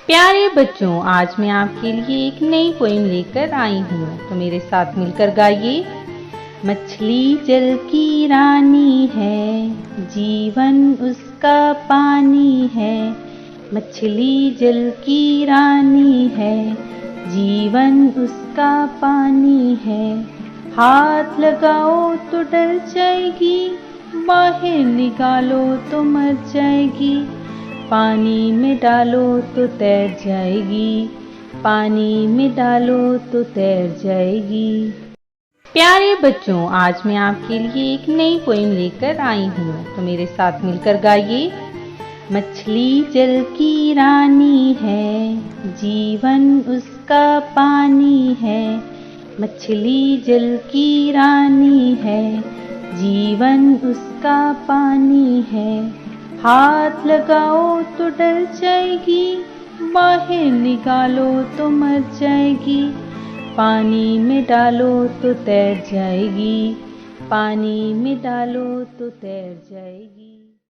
प्यारे बच्चों, आज मैं आपके लिए एक नई पोएम लेकर आई हूँ, तो मेरे साथ मिलकर गाइए। मछली जल की रानी है, जीवन उसका पानी है। मछली जल की रानी है, जीवन उसका पानी है। हाथ लगाओ तो डर जाएगी, बाहर निकालो तो मर जाएगी। पानी में डालो तो तैर जाएगी, पानी में डालो तो तैर जाएगी। प्यारे बच्चों, आज मैं आपके लिए एक नई पोएम लेकर आई हूँ, तो मेरे साथ मिलकर गाइए। मछली जल की रानी है, जीवन उसका पानी है। मछली जल की रानी है, जीवन उसका पानी है। हाथ लगाओ तो डर जाएगी, बाहर निकालो तो मर जाएगी। पानी में डालो तो तैर जाएगी, पानी में डालो तो तैर जाएगी।